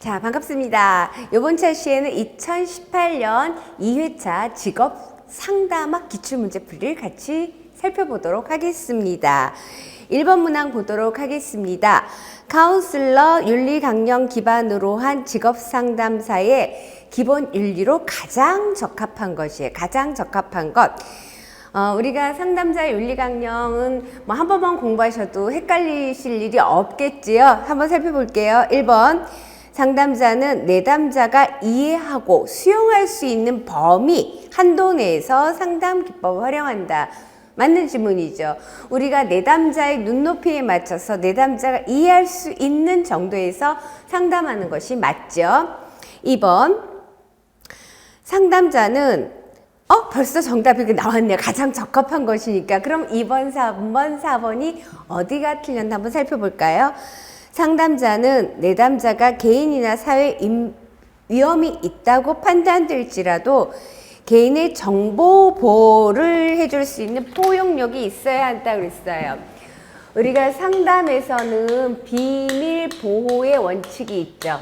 자, 반갑습니다. 이번 차시에는 2018년 2회차 직업 상담학 기출문제풀이를 같이 살펴보도록 하겠습니다. 1번 문항 보도록 하겠습니다. 카운슬러 윤리 강령 기반으로 한 직업 상담사의 기본 윤리로 가장 적합한 것이에요. 가장 적합한 것. 우리가 상담자의 윤리 강령은 뭐 한 번만 공부하셔도 헷갈리실 일이 없겠지요. 한번 살펴볼게요. 1번. 상담자는 내담자가 이해하고 수용할 수 있는 범위, 한도 내에서 상담 기법을 활용한다. 맞는 질문이죠. 우리가 내담자의 눈높이에 맞춰서 내담자가 이해할 수 있는 정도에서 상담하는 것이 맞죠. 2번. 상담자는 벌써 정답이 나왔네요. 가장 적합한 것이니까. 그럼 2번, 3번, 4번이 어디가 틀렸나 한번 살펴볼까요? 상담자는 내담자가 개인이나 사회에 위험이 있다고 판단될지라도 개인의 정보 보호를 해줄 수 있는 포용력이 있어야 한다고 그랬어요. 우리가 상담에서는 비밀 보호의 원칙이 있죠.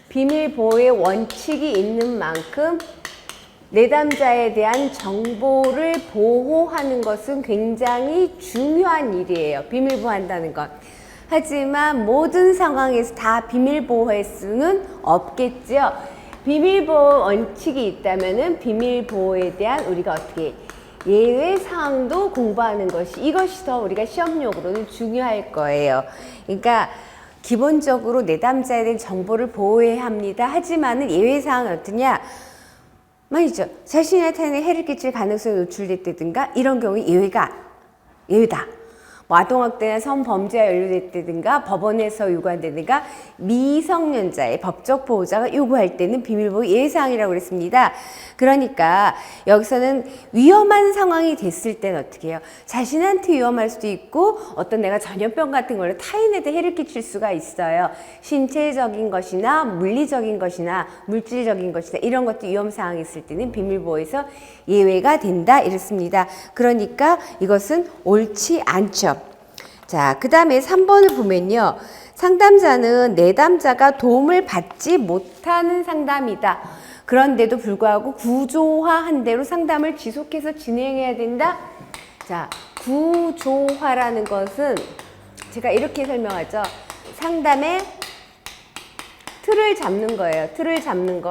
비밀 보호의 원칙이 있는 만큼 내담자에 대한 정보를 보호하는 것은 굉장히 중요한 일이에요. 비밀 보호한다는 것. 하지만 모든 상황에서 다 비밀 보호할 수는 없겠죠. 비밀 보호 원칙이 있다면은 비밀 보호에 대한 우리가 어떻게 예외 사항도 공부하는 것이 이것이 더 우리가 시험용으로는 중요할 거예요. 그러니까 기본적으로 내담자에 대한 정보를 보호해야 합니다. 하지만은 예외 사항은 어떠냐? 말이죠. 자신한테 해를 끼칠 가능성이 노출됐다든가 이런 경우에 예외다. 뭐 아동학대나 성범죄가 연루됐다든가 법원에서 요구한다든가 미성년자의 법적 보호자가 요구할 때는 비밀보호 예외사항이라고 그랬습니다. 그러니까 여기서는 위험한 상황이 됐을 때는 어떻게 해요? 자신한테 위험할 수도 있고 어떤 내가 전염병 같은 걸로 타인에게 해를 끼칠 수가 있어요. 신체적인 것이나 물리적인 것이나 물질적인 것이나 이런 것도 위험사항이 있을 때는 비밀보호에서 예외가 된다 이랬습니다. 그러니까 이것은 옳지 않죠. 자, 그 다음에 3번을 보면요. 상담자는 내담자가 도움을 받지 못하는 상담이다. 그런데도 불구하고 구조화한 대로 상담을 지속해서 진행해야 된다. 자, 구조화라는 것은 제가 이렇게 설명하죠. 상담의 틀을 잡는 거예요. 틀을 잡는 거.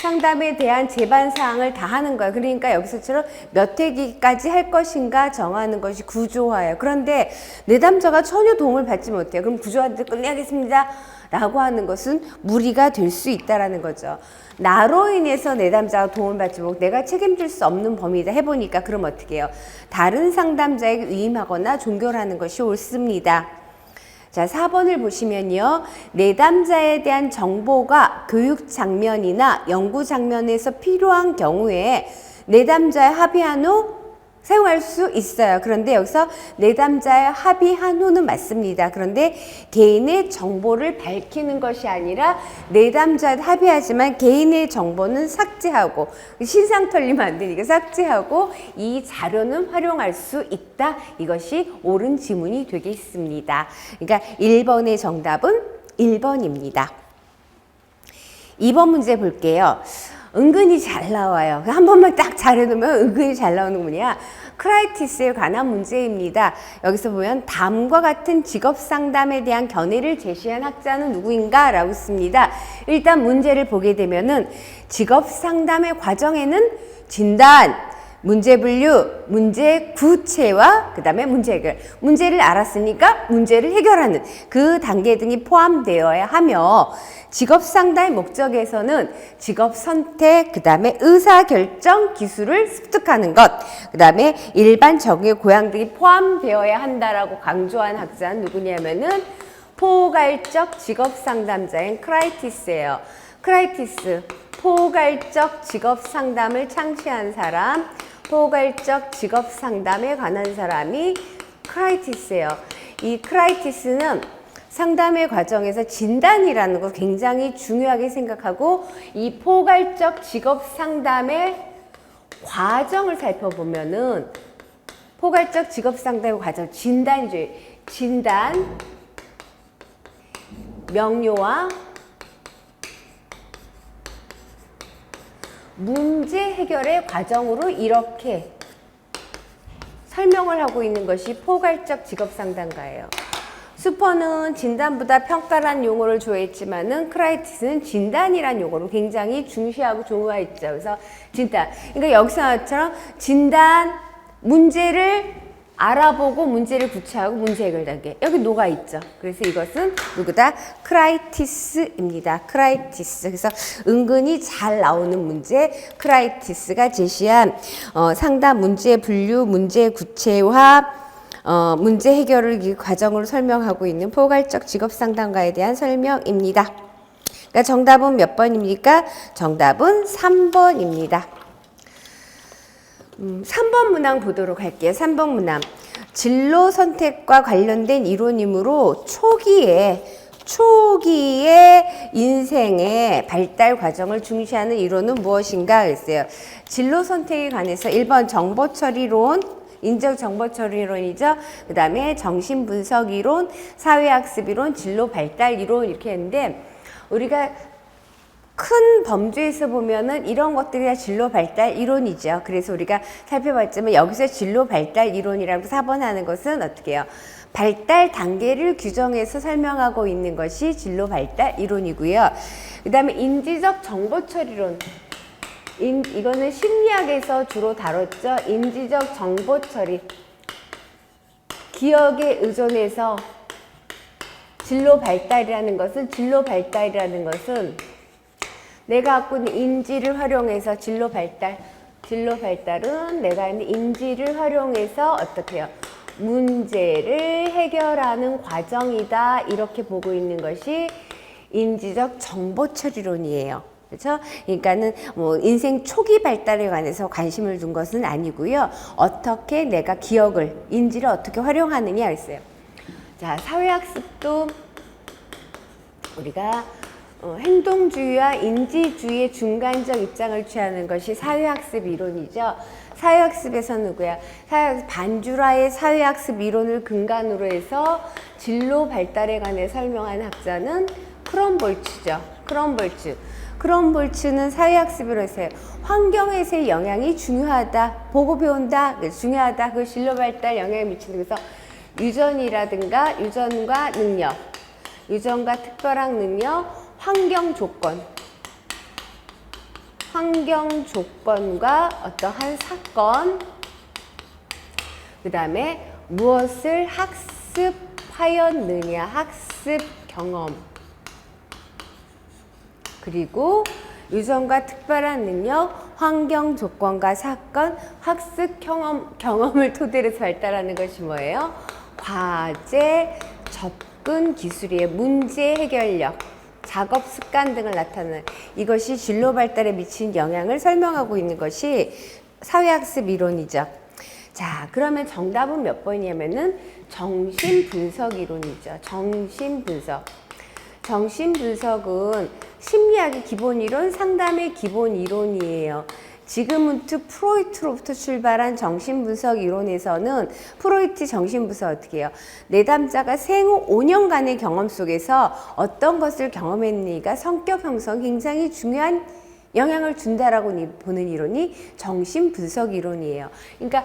상담에 대한 제반 사항을 다 하는 거예요. 그러니까 여기서처럼 몇 회기까지 할 것인가 정하는 것이 구조화예요. 그런데 내담자가 전혀 도움을 받지 못해요. 그럼 구조화를 끝내야겠습니다. 라고 하는 것은 무리가 될 수 있다라는 거죠. 나로 인해서 내담자가 도움을 받지 못하고 내가 책임질 수 없는 범위다 해보니까 그럼 어떻게 해요? 다른 상담자에게 위임하거나 종결하는 것이 옳습니다. 자, 4번을 보시면요. 내담자에 대한 정보가 교육 장면이나 연구 장면에서 필요한 경우에 내담자에 합의한 후 사용할 수 있어요. 그런데 여기서 내담자에 합의한 후는 맞습니다. 그런데 개인의 정보를 밝히는 것이 아니라 내담자에 합의하지만 개인의 정보는 삭제하고 신상 털리면 안 되니까 삭제하고 이 자료는 활용할 수 있다. 이것이 옳은 지문이 되겠습니다. 그러니까 1번의 정답은 1번입니다. 2번 문제 볼게요. 은근히 잘 나와요. 한 번만 딱 잘해두면 은근히 잘 나오는 문이야. 크라이티스에 관한 문제입니다. 여기서 보면 다음과 같은 직업 상담에 대한 견해를 제시한 학자는 누구인가? 라고 있습니다. 일단 문제를 보게 되면은 직업 상담의 과정에는 진단, 문제 분류, 문제 구체화, 그 다음에 문제 해결. 문제를 알았으니까 문제를 해결하는 그 단계 등이 포함되어야 하며 직업 상담의 목적에서는 직업 선택, 그 다음에 의사결정 기술을 습득하는 것, 그 다음에 일반 적용의 고양 등이 포함되어야 한다라고 강조한 학자는 누구냐면은 포괄적 직업 상담자인 크라이티스예요. 크라이티스, 포괄적 직업 상담을 창시한 사람, 포괄적 직업 상담에 관한 사람이 크라이티스예요. 이 크라이티스는 상담의 과정에서 진단이라는 거 굉장히 중요하게 생각하고 이 포괄적 직업 상담의 과정을 살펴보면은 포괄적 직업 상담의 과정, 진단주의, 진단, 명료화, 문제 해결의 과정으로 이렇게 설명을 하고 있는 것이 포괄적 직업상담가예요. 수퍼는 진단보다 평가란 용어를 좋아했지만은 크라이티스는 진단이란 용어를 굉장히 중시하고 좋아했죠. 그래서 진단. 그러니까 여기서처럼 진단, 문제를 알아보고 문제를 구체하고 문제 해결 단계. 여기 노가 있죠. 그래서 이것은 누구다? 크라이티스입니다. 크라이티스. 그래서 은근히 잘 나오는 문제, 크라이티스가 제시한 상담 문제 분류, 문제 구체화, 문제 해결을 과정으로 설명하고 있는 포괄적 직업 상담가에 대한 설명입니다. 그러니까 정답은 몇 번입니까? 정답은 3번입니다. 3번 문항 보도록 할게요. 3번 문항. 진로 선택과 관련된 이론이므로 초기에 인생의 발달 과정을 중시하는 이론은 무엇인가 그랬어요. 진로 선택에 관해서 1번 정보 처리론, 인적 정보 처리론이죠. 그 다음에 정신분석 이론, 사회학습 이론, 진로 발달 이론 이렇게 했는데 우리가 큰 범주에서 보면은 이런 것들이 다 진로 발달 이론이죠. 그래서 우리가 살펴봤지만 여기서 진로 발달 이론이라고 4번 하는 것은 어떻게 해요? 발달 단계를 규정해서 설명하고 있는 것이 진로 발달 이론이고요. 그 다음에 인지적 정보 처리론. 이거는 심리학에서 주로 다뤘죠. 인지적 정보 처리. 기억에 의존해서 진로 발달이라는 것은 내가 갖고 있는 인지를 활용해서 진로 발달은 내가 있는 인지를 활용해서 어떻게 해요? 문제를 해결하는 과정이다. 이렇게 보고 있는 것이 인지적 정보 처리론이에요. 그렇죠? 그러니까는 뭐 인생 초기 발달에 관해서 관심을 둔 것은 아니고요. 어떻게 내가 기억을, 인지를 어떻게 활용하느냐 했어요. 자, 사회학습도 우리가 행동주의와 인지주의의 중간적 입장을 취하는 것이 사회학습 이론이죠. 사회학습에서 누구야? 반주라의 사회학습 이론을 근간으로 해서 진로 발달에 관해 설명한 학자는 크롬볼츠죠. 크롬볼츠는 사회학습으로서 환경에서의 영향이 중요하다. 보고 배운다. 중요하다. 그 진로 발달 영향을 미치는. 그래서 유전이라든가 유전과 능력, 유전과 특별한 능력, 환경 조건과 어떠한 사건, 그 다음에 무엇을 학습하였느냐, 학습 경험, 그리고 유전과 특별한 능력, 환경 조건과 사건, 학습 경험을 토대로 해서 발달하는 것이 뭐예요? 과제, 접근 기술이에요. 문제 해결력, 작업 습관 등을 나타내는 이것이 진로 발달에 미친 영향을 설명하고 있는 것이 사회학습 이론이죠. 자, 그러면 정답은 몇 번이냐면은 정신분석 이론이죠. 정신분석은 심리학의 기본 이론, 상담의 기본 이론이에요. 지그문트 프로이트로부터 출발한 정신분석 이론에서는 프로이트 정신분석 어떻게 해요? 내담자가 생후 5년간의 경험 속에서 어떤 것을 경험했느냐가 성격 형성 굉장히 중요한 영향을 준다라고 보는 이론이 정신분석 이론이에요. 그러니까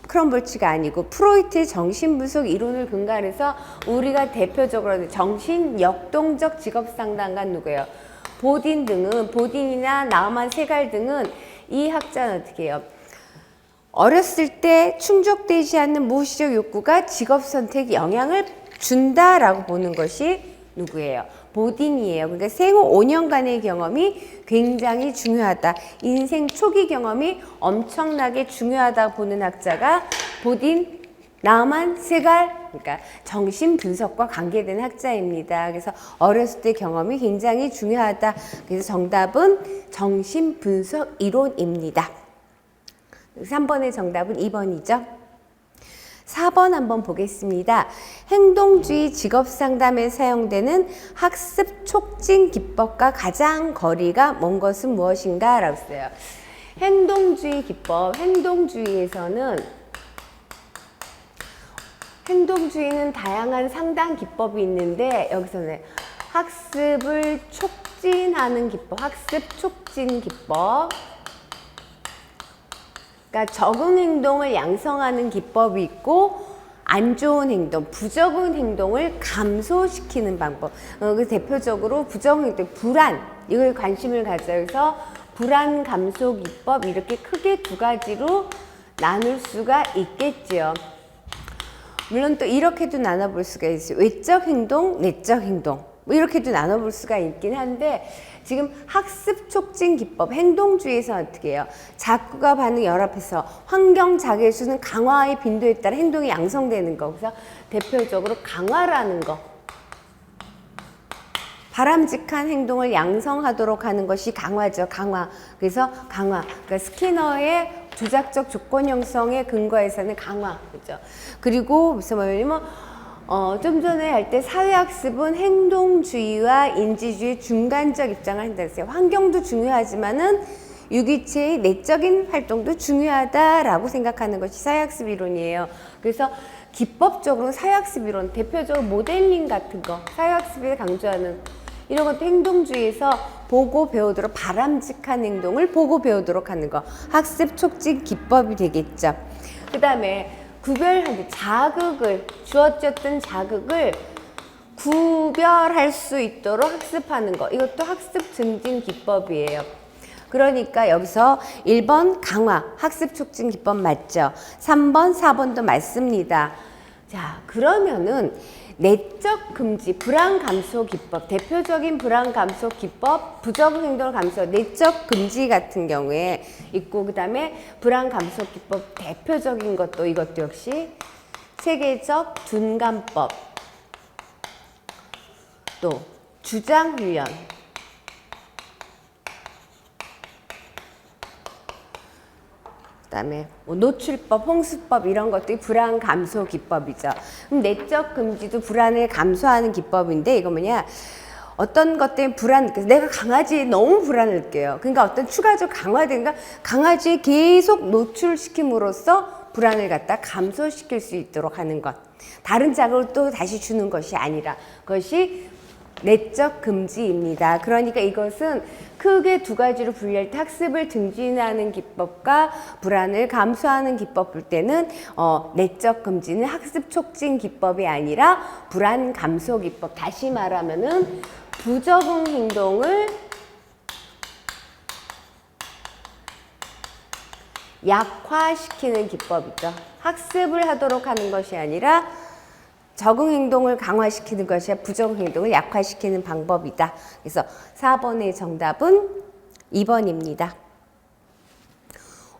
크롬볼츠가 아니고 프로이트의 정신분석 이론을 근간해서 우리가 대표적으로 정신역동적 직업상담가 누구예요? 보딘이나 나우만 세갈 등은 이 학자는 어떻게 해요? 어렸을 때 충족되지 않는 무의식적 욕구가 직업 선택에 영향을 준다라고 보는 것이 누구예요? 보딘이에요. 그러니까 생후 5년간의 경험이 굉장히 중요하다. 인생 초기 경험이 엄청나게 중요하다 보는 학자가 보딘, 나우만, 세갈, 그러니까 정신분석과 관계된 학자입니다. 그래서 어렸을 때 경험이 굉장히 중요하다. 그래서 정답은 정신분석 이론입니다. 3번의 정답은 2번이죠. 4번 한번 보겠습니다. 행동주의 직업상담에 사용되는 학습 촉진 기법과 가장 거리가 먼 것은 무엇인가? 라고 써요. 행동주의 기법, 행동주의는 다양한 상담 기법이 있는데 여기서는 학습을 촉진하는 기법, 학습 촉진 기법. 그러니까 적응 행동을 양성하는 기법이 있고 안 좋은 행동, 부적응 행동을 감소시키는 방법. 그 대표적으로 부적응 행동, 불안, 이거에 관심을 가져서 불안 감소 기법 이렇게 크게 두 가지로 나눌 수가 있겠지요. 물론 또 이렇게도 나눠볼 수가 있어요. 외적 행동, 내적 행동. 뭐 이렇게도 나눠볼 수가 있긴 한데 지금 학습 촉진 기법, 행동주의에서 어떻게 해요? 자극과 반응 결합해서 환경 자극의 수는 강화의 빈도에 따라 행동이 양성되는 거. 그래서 대표적으로 강화라는 거. 바람직한 행동을 양성하도록 하는 것이 강화죠. 강화. 그래서 강화. 그러니까 스키너의 주작적 조건 형성의 근거에서는 강화. 그죠? 그리고 무슨 말이냐면 좀 전에 할 때 사회학습은 행동주의와 인지주의 중간적 입장을 한다 했어요. 환경도 중요하지만은 유기체의 내적인 활동도 중요하다라고 생각하는 것이 사회학습 이론이에요. 그래서 기법적으로 사회학습 이론, 대표적으로 모델링 같은 거, 사회학습에 강조하는 이런 것도 행동주의에서 보고 배우도록 바람직한 행동을 보고 배우도록 하는 거, 학습 촉진 기법이 되겠죠. 그 다음에 구별하기, 자극을, 주어졌던 자극을 구별할 수 있도록 학습하는 거. 이것도 학습 증진 기법이에요. 그러니까 여기서 1번 강화, 학습 촉진 기법 맞죠? 3번, 4번도 맞습니다. 자, 그러면은 내적 금지, 불안 감소 기법, 대표적인 불안 감소 기법, 부적응 행동을 감소, 내적 금지 같은 경우에 있고, 그 다음에 불안 감소 기법 대표적인 것도 이것도 역시 체계적 둔감법, 또 주장 훈련, 그다음에 뭐 노출법, 홍수법 이런 것들이 불안 감소 기법이죠. 그럼 내적 금지도 불안을 감소하는 기법인데 이거 뭐냐? 어떤 것 때문에 불안, 내가 강아지에 너무 불안을 느껴요. 그러니까 어떤 추가적 강화되니까 강아지에 계속 노출시킴으로써 불안을 갖다 감소시킬 수 있도록 하는 것. 다른 자극을 또 다시 주는 것이 아니라 그것이 내적 금지입니다. 그러니까 이것은 크게 두 가지로 분리할 때 학습을 증진하는 기법과 불안을 감소하는 기법 볼 때는 내적 금지는 학습 촉진 기법이 아니라 불안 감소 기법. 다시 말하면은 부적응 행동을 약화시키는 기법이죠. 학습을 하도록 하는 것이 아니라 적응 행동을 강화시키는 것이 부적응 행동을 약화시키는 방법이다. 그래서 4번의 정답은 2번입니다.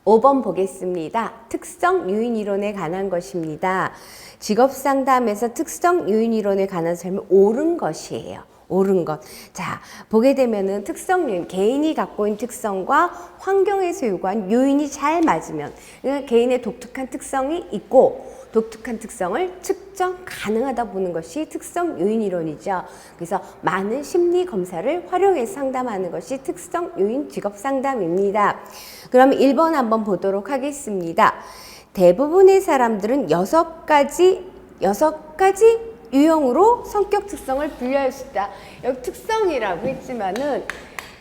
5번 보겠습니다. 특성 요인 이론에 관한 것입니다. 직업 상담에서 특성 요인 이론에 관한 설명 옳은 것이에요. 옳은 것. 자, 보게 되면은 특성 요인, 개인이 갖고 있는 특성과 환경에서 요구한 요인이 잘 맞으면, 그러니까 개인의 독특한 특성이 있고 독특한 특성을 측정 가능하다 보는 것이 특성 요인 이론이죠. 그래서 많은 심리 검사를 활용해서 상담하는 것이 특성 요인 직업 상담입니다. 그럼 1번 한번 보도록 하겠습니다. 대부분의 사람들은 6가지 유형으로 성격 특성을 분류할 수 있다. 여기 특성이라고 했지만은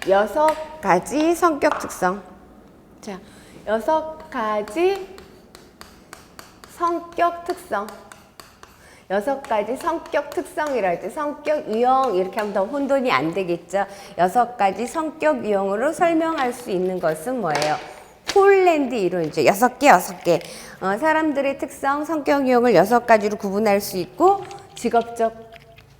6가지 성격 특성. 자, 6가지 성격 특성. 6가지 성격 특성이라 할 때 성격 유형 이렇게 하면 더 혼돈이 안 되겠죠. 6가지 성격 유형으로 설명할 수 있는 것은 뭐예요? 홀랜드 이론이죠. 6개. 사람들의 특성, 성격 유형을 6가지로 구분할 수 있고 직업적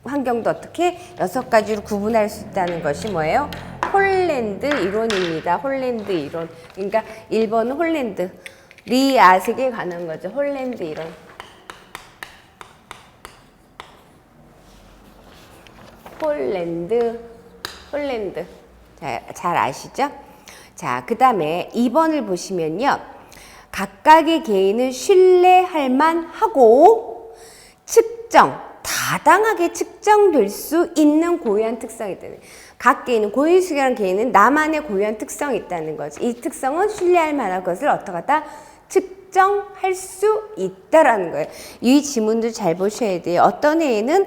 환경도 어떻게 6가지로 구분할 수 있다는 것이 뭐예요? 홀랜드 이론입니다. 홀랜드 이론. 그러니까 1번은 홀랜드. 리아색에 관한 거죠. 홀랜드 이론. 홀랜드. 잘 아시죠? 자, 그 다음에 2번을 보시면요. 각각의 개인은 신뢰할 만하고 다당하게 측정될 수 있는 고유한 특성이 있다는 거예요. 각 개인은, 고유수라는 개인은 나만의 고유한 특성이 있다는 거죠. 이 특성은 신뢰할 만한 것을 어떻게 하다? 측정할 수 있다라는 거예요. 이 지문도 잘 보셔야 돼요. 어떤 애는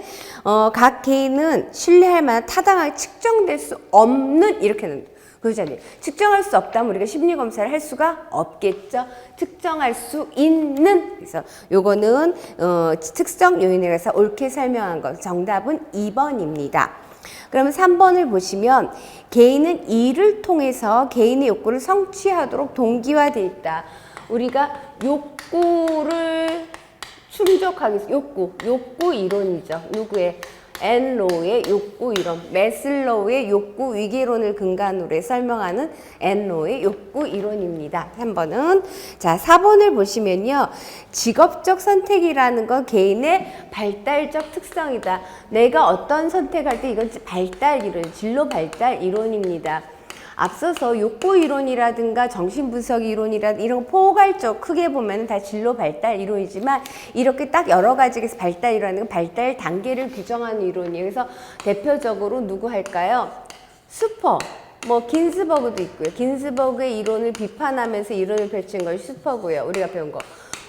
각 개인은 신뢰할 만한 타당하게 측정될 수 없는 이렇게는 그러잖아요. 측정할 수 없다면 우리가 심리검사를 할 수가 없겠죠. 측정할 수 있는 그래서 요거는 특성 요인에 대해서 옳게 설명한 것 정답은 2번입니다. 그러면 3번을 보시면 개인은 이를 통해서 개인의 욕구를 성취하도록 동기화되어 있다. 우리가 욕구를 충족하기 위해서 욕구 이론이죠. 누구의? 앤로우의 욕구 이론, 매슬로우의 욕구 위계론을 근간으로 설명하는 앤로우의 욕구 이론입니다. 3번은. 자, 4번을 보시면요. 직업적 선택이라는 건 개인의 발달적 특성이다. 내가 어떤 선택할 때 이건 발달 이론, 진로 발달 이론입니다. 앞서서 욕구 이론이라든가 정신분석 이론이라든가 이런 거 포괄적 크게 보면 다 진로 발달 이론이지만 이렇게 딱 여러 가지에서 발달이라는 건 발달 단계를 규정하는 이론이에요. 그래서 대표적으로 누구 할까요? 슈퍼, 뭐 긴스버그도 있고요. 긴스버그의 이론을 비판하면서 이론을 펼친 것이 슈퍼고요. 우리가 배운 거.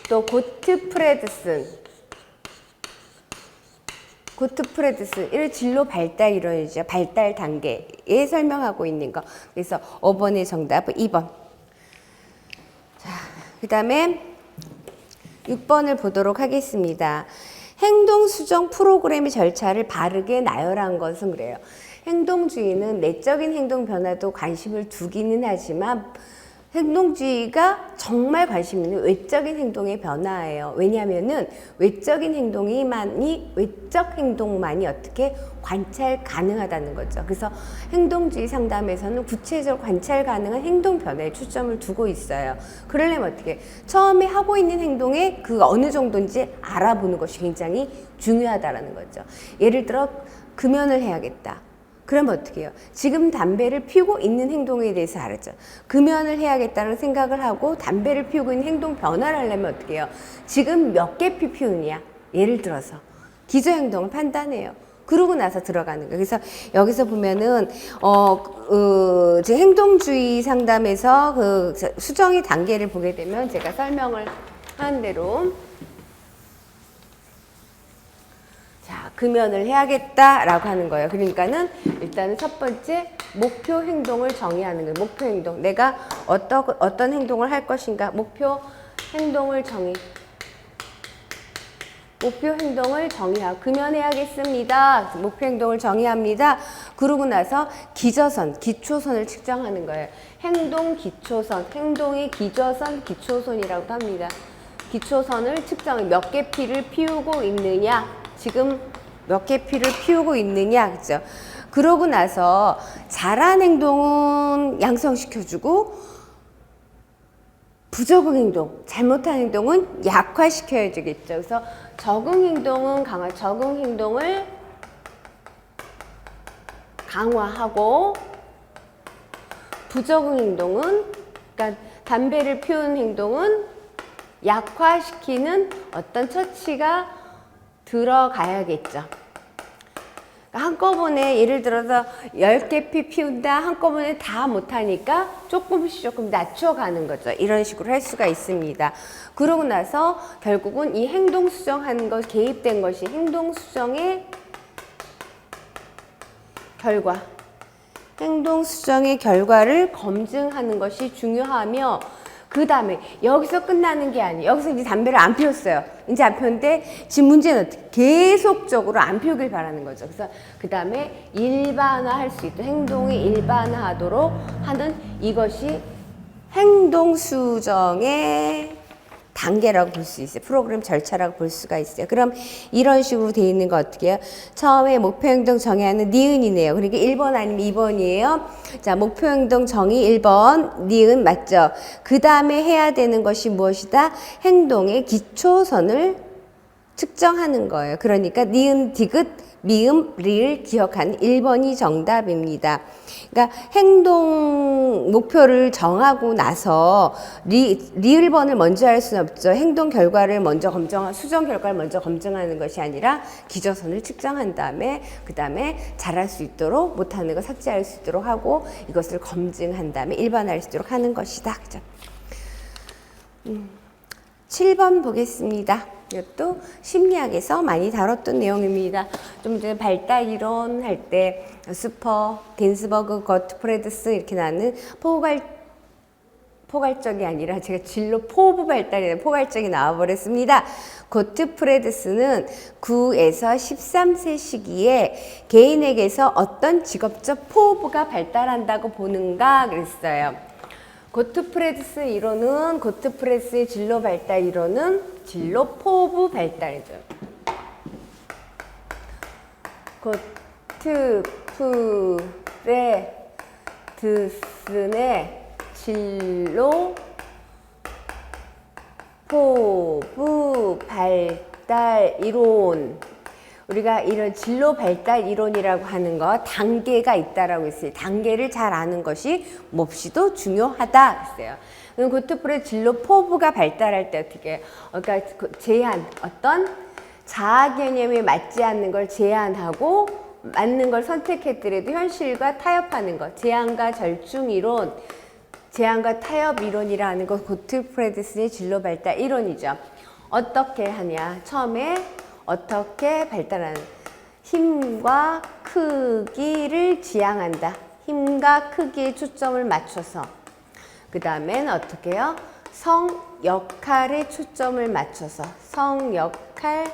또 고트프레드슨 이런 진로 발달 이론이죠. 발달 단계에 설명하고 있는 거. 그래서 5번의 정답은 2번. 자, 그 다음에 6번을 보도록 하겠습니다. 행동 수정 프로그램의 절차를 바르게 나열한 것은 그래요. 행동주의는 내적인 행동 변화도 관심을 두기는 하지만 행동주의가 정말 관심 있는 외적인 행동의 변화예요. 왜냐하면은 외적 행동만이 어떻게 관찰 가능하다는 거죠. 그래서 행동주의 상담에서는 구체적으로 관찰 가능한 행동 변화에 초점을 두고 있어요. 그러려면 어떻게? 처음에 하고 있는 행동에 그 어느 정도인지 알아보는 것이 굉장히 중요하다라는 거죠. 예를 들어 금연을 해야겠다. 그러면 어떻게 해요? 지금 담배를 피우고 있는 행동에 대해서 알았죠. 금연을 해야겠다는 생각을 하고 담배를 피우고 있는 행동 변화를 하려면 어떻게 해요? 지금 몇 개 피우느냐? 예를 들어서 기저행동을 판단해요. 그러고 나서 들어가는 거예요. 그래서 여기서 보면은 제 행동주의 상담에서 그 수정의 단계를 보게 되면 제가 설명을 한 대로 자, 금연을 해야겠다라고 하는 거예요. 그러니까는 일단은 첫 번째 목표 행동을 정의하는 거예요. 목표 행동. 내가 어떤 행동을 할 것인가. 목표 행동을 정의하고 금연해야겠습니다. 목표 행동을 정의합니다. 그러고 나서 기초선을 측정하는 거예요. 행동 기초선, 행동의 기초선이라고도 합니다. 기초선을 측정해 몇 개 피를 피우고 있느냐. 지금 몇 개 피를 피우고 있느냐, 그죠? 그러고 나서 잘한 행동은 양성시켜주고 부적응 행동, 잘못한 행동은 약화시켜야 되겠죠. 그래서 적응 행동을 강화하고 부적응 행동은 그러니까 담배를 피우는 행동은 약화시키는 어떤 처치가 들어가야겠죠. 한꺼번에 예를 들어서 10개 피 피운다 한꺼번에 다 못하니까 조금 낮춰가는 거죠. 이런 식으로 할 수가 있습니다. 그러고 나서 결국은 이 행동 수정하는 것 개입된 것이 행동 수정의 결과를 검증하는 것이 중요하며 그 다음에 여기서 끝나는 게 아니에요. 여기서 이제 담배를 안 피웠어요. 이제 안 피웠는데 지금 문제는 어떻게 계속적으로 안 피우길 바라는 거죠. 그래서 그 다음에 일반화할 수 있도록 행동이 일반화하도록 하는 이것이 행동 수정의 단계라고 볼 수 있어요. 프로그램 절차라고 볼 수가 있어요. 그럼 이런 식으로 되어 있는 거 어떻게 해요? 처음에 목표 행동 정의하는 니은이네요. 그러니까 1번 아니면 2번이에요. 자, 목표 행동 정의 1번, 니은 맞죠? 그 다음에 해야 되는 것이 무엇이다? 행동의 기초선을 측정하는 거예요. 그러니까 니은, 디귿, 미음, 리를 기억하는 1번이 정답입니다. 그러니까 행동 목표를 정하고 나서 리을번을 먼저 할 수는 없죠. 행동 결과를 먼저 수정 결과를 먼저 검증하는 것이 아니라 기저선을 측정한 다음에 그 다음에 잘할 수 있도록 못하는 거 삭제할 수 있도록 하고 이것을 검증한 다음에 일반화할 수 있도록 하는 것이다. 그죠? 7번 보겠습니다. 이것도 심리학에서 많이 다뤘던 내용입니다. 좀 전에 발달 이론 할 때 스퍼, 긴스버그, 거트프레드스 이렇게 나는 포괄적이 아니라 제가 진로 포부 발달이라는 포괄적이 나와버렸습니다. 고트프레드스는 9에서 13세 시기에 개인에게서 어떤 직업적 포부가 발달한다고 보는가 그랬어요. 고트프레드스 이론은 고트프레드스의 진로 발달 이론은 진로 포부 발달이죠. 고트프레드스의 진로 포부 발달 이론. 우리가 이런 진로 발달 이론이라고 하는 거 단계가 있다라고 했어요. 단계를 잘 아는 것이 몹시도 중요하다 했어요. 고트프레드 진로 포부가 발달할 때 어떻게 해요? 그러니까 제한, 어떤 자아 개념에 맞지 않는 걸 제한하고 맞는 걸 선택했더라도 현실과 타협하는 것. 제한과 절충 이론, 제한과 타협 이론이라는 것 고트프레드스의 진로 발달 이론이죠. 어떻게 하냐? 처음에 어떻게 발달하는 힘과 크기를 지향한다. 힘과 크기에 초점을 맞춰서 그 다음엔 어떻게 해요? 성 역할에 초점을 맞춰서 성 역할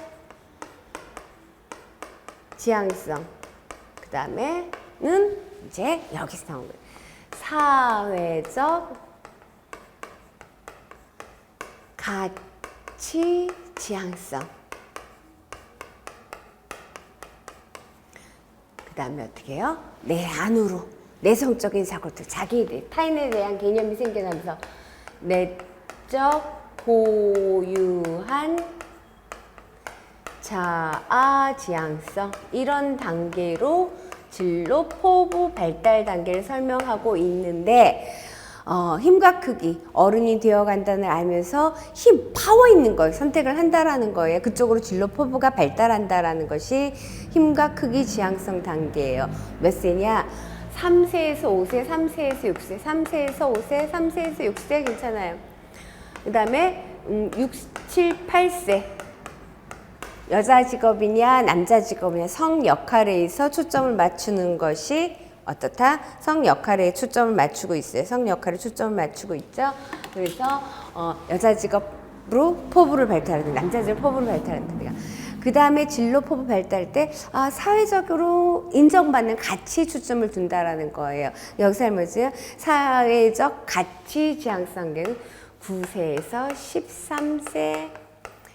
지향성 그 다음에는 이제 여기서 나온 거예요. 사회적 가치 지향성 그 다음에 어떻게 해요? 내 안으로 내성적인 사고들 자기 타인에 대한 개념이 생겨나면서 내적 고유한 자아 지향성 이런 단계로 진로 포부 발달 단계를 설명하고 있는데 힘과 크기, 어른이 되어간다는 알면서 힘, 파워 있는 걸 선택을 한다라는 거예요. 그쪽으로 진로 포부가 발달한다라는 것이 힘과 크기 지향성 단계예요. 몇 세냐? 3세에서 5세, 3세에서 6세, 3세에서 5세, 3세에서 6세 괜찮아요. 그 다음에 6, 7, 8세 여자 직업이냐 남자 직업이냐 성 역할에서 초점을 맞추는 것이 어떻다? 성 역할에 초점을 맞추고 있어요. 성 역할에 초점을 맞추고 있죠. 그래서 여자 직업으로 포부를 발달하는 남자 직업 포부를 발달한다. 그 다음에 진로 포부 발달할 때 사회적으로 인정받는 가치 초점을 둔다라는 거예요. 여기서 뭐지? 사회적 가치 지향성은 9세에서 13세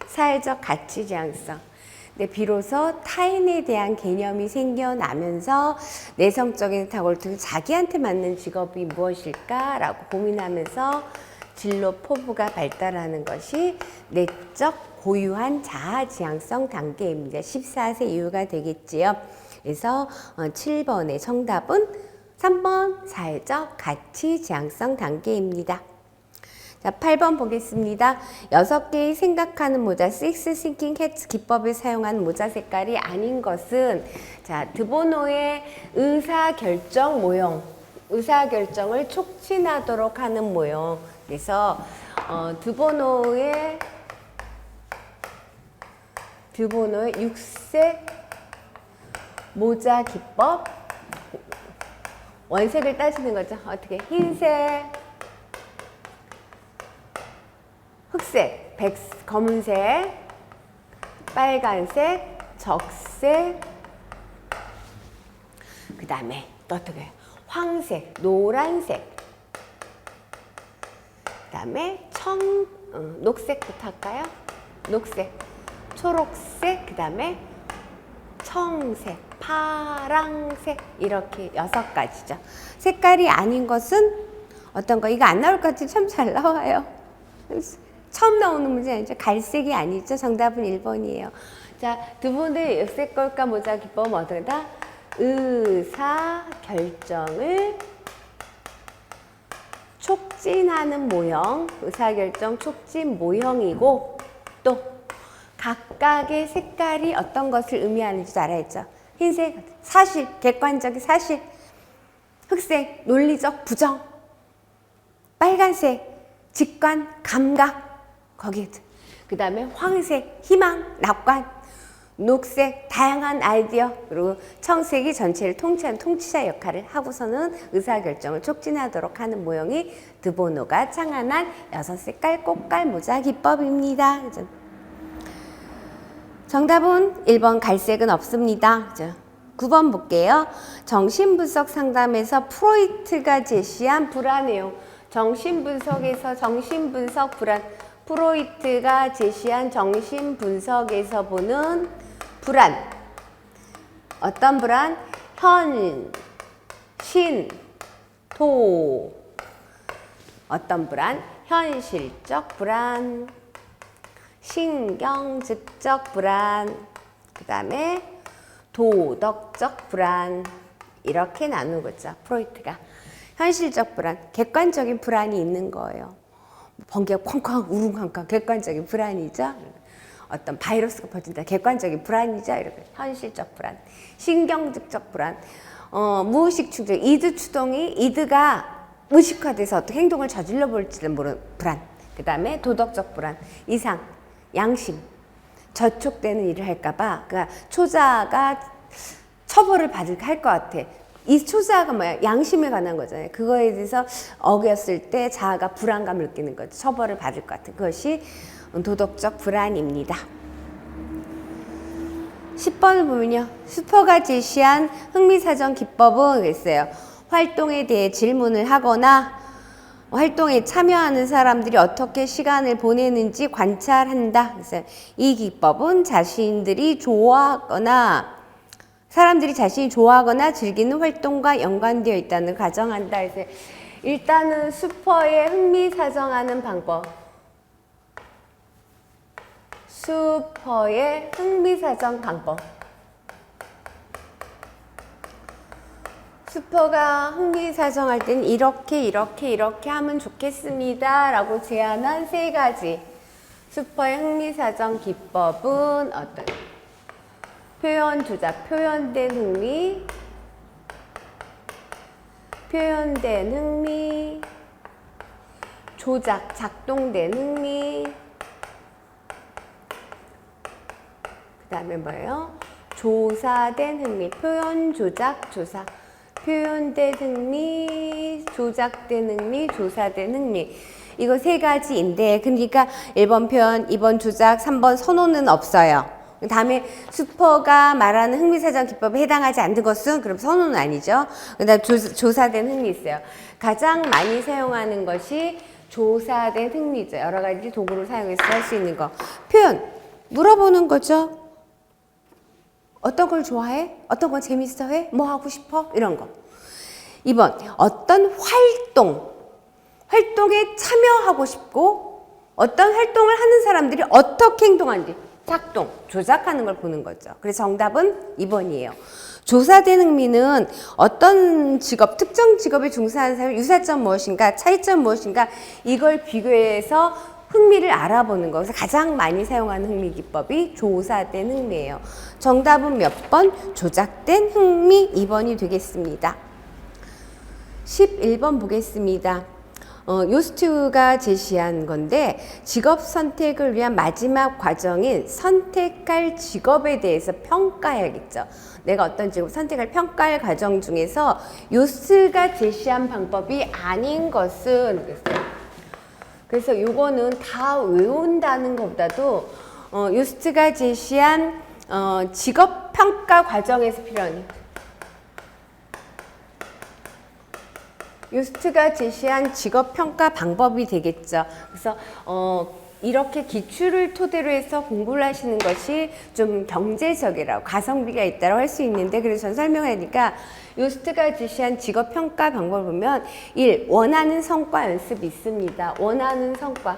사회적 가치 지향성. 근데 비로소 타인에 대한 개념이 생겨나면서 내성적인 탁월을 통해 자기한테 맞는 직업이 무엇일까라고 고민하면서 진로 포부가 발달하는 것이 내적 고유한 자아 지향성 단계입니다. 14세 이후가 되겠지요. 그래서 7번의 정답은 3번 사회적 가치 지향성 단계입니다. 자, 8번 보겠습니다. 6개의 생각하는 모자, Six Thinking Hats 기법을 사용한 모자 색깔이 아닌 것은 자, 드보노의 의사결정 모형, 의사결정을 촉진하도록 하는 모형. 그래서 드보노의 6색 모자 기법 원색을 따지는 거죠. 어떻게? 흰색, 흑색, 검은색, 빨간색, 적색, 그 다음에 또 어떻게 해요? 황색, 노란색, 그 다음에 녹색부터 할까요? 녹색, 초록색, 그 다음에 청색, 파랑색 이렇게 6가지죠. 색깔이 아닌 것은 어떤 거? 이거 안 나올 것 같아요. 참 잘 나와요. 처음 나오는 문제 아니죠. 갈색이 아니죠. 정답은 1번이에요. 자, 두 분의 역색 걸까 모자 기법은 어떠다? 의사 결정을 촉진하는 모형, 의사결정 촉진 모형이고 또 각각의 색깔이 어떤 것을 의미하는지 알아야죠. 흰색, 사실, 객관적인 사실. 흑색, 논리적 부정. 빨간색, 직관, 감각. 거기에 그 다음에 황색, 희망, 낙관, 녹색, 다양한 아이디어, 그리고 청색이 전체를 통치하는 통치자 역할을 하고서는 의사결정을 촉진하도록 하는 모형이 드보노가 창안한 6색깔 꽃갈 모자 기법입니다. 그죠? 정답은 1번 갈색은 없습니다. 그죠? 9번 볼게요. 정신분석 상담에서 프로이트가 제시한 불안 내용. 정신분석 불안. 프로이트가 제시한 정신분석에서 보는 불안. 어떤 불안? 현, 신, 도. 어떤 불안? 현실적 불안, 신경직적 불안, 그 다음에 도덕적 불안. 이렇게 나누겠죠. 프로이트가. 현실적 불안, 객관적인 불안이 있는 거예요. 번개가 쾅쾅 우릉쾅쾅 객관적인 불안이죠. 어떤 바이러스가 퍼진다 객관적인 불안이죠. 이렇게 현실적 불안. 신경직적 불안, 무의식 충동, 이드 추동이 이드가 의식화돼서 어떤 행동을 저질러 볼지는 모르는 불안. 그 다음에 도덕적 불안, 이상, 양심, 저촉되는 일을 할까봐 그러니까 초자가 처벌을 할 것 같아. 이 초자가 뭐야? 양심에 관한 거잖아요. 그거에 대해서 어겼을 때 자아가 불안감을 느끼는 거죠. 처벌을 받을 것 같은 그것이 도덕적 불안입니다. 10번을 보면요. 슈퍼가 제시한 흥미사전 기법은 있어요. 활동에 대해 질문을 하거나 활동에 참여하는 사람들이 어떻게 시간을 보내는지 관찰한다. 그래서 이 기법은 자신들이 좋아하거나 사람들이 자신이 좋아하거나 즐기는 활동과 연관되어 있다는 가정한다. 그래서 일단은 슈퍼의 흥미사정하는 방법. 슈퍼의 흥미사정 방법. 슈퍼가 흥미사정할 때는 이렇게 하면 좋겠습니다 라고 제안한 3가지 슈퍼의 흥미사정 기법은 어떤? 표현 조작, 표현된 흥미, 조작, 작동된 흥미, 그 다음에 뭐예요? 조사된 흥미, 표현 조작, 조사, 표현된 흥미, 조작된 흥미, 조사된 흥미. 이거 3가지인데 그러니까 1번 표현, 2번 조작, 3번 선호는 없어요. 다음에 슈퍼가 말하는 흥미사전 기법에 해당하지 않는 것은 그럼 선호는 아니죠. 그다음 조사된 흥미 있어요. 가장 많이 사용하는 것이 조사된 흥미죠. 여러 가지 도구를 사용해서 할 수 있는 거. 표현, 물어보는 거죠. 어떤 걸 좋아해? 어떤 걸 재밌어해? 뭐 하고 싶어? 이런 거. 2번, 어떤 활동에 참여하고 싶고 어떤 활동을 하는 사람들이 어떻게 행동하는지 작동, 조작하는 걸 보는 거죠. 그래서 정답은 2번이에요. 조사된 흥미는 어떤 직업, 특정 직업에 종사하는 사람의 유사점 무엇인가, 차이점 무엇인가 이걸 비교해서 흥미를 알아보는 거. 그래서 가장 많이 사용하는 흥미 기법이 조사된 흥미예요. 정답은 몇 번? 조작된 흥미 2번이 되겠습니다. 11번 보겠습니다. 요스트가 제시한 건데 직업 선택을 위한 마지막 과정인 선택할 직업에 대해서 평가해야겠죠. 내가 어떤 직업 선택할 평가할 과정 중에서 요스트가 제시한 방법이 아닌 것은 그래서 요거는 다 외운다는 것보다도 요스트가 제시한 직업 평가 과정에서 필요한 요스트가 제시한 직업평가 방법이 되겠죠. 그래서 이렇게 기출을 토대로 해서 공부를 하시는 것이 좀 경제적이라고 가성비가 있다고 할 수 있는데 그래서 전 설명하니까 요스트가 제시한 직업평가 방법을 보면 1. 원하는 성과 연습이 있습니다. 원하는 성과.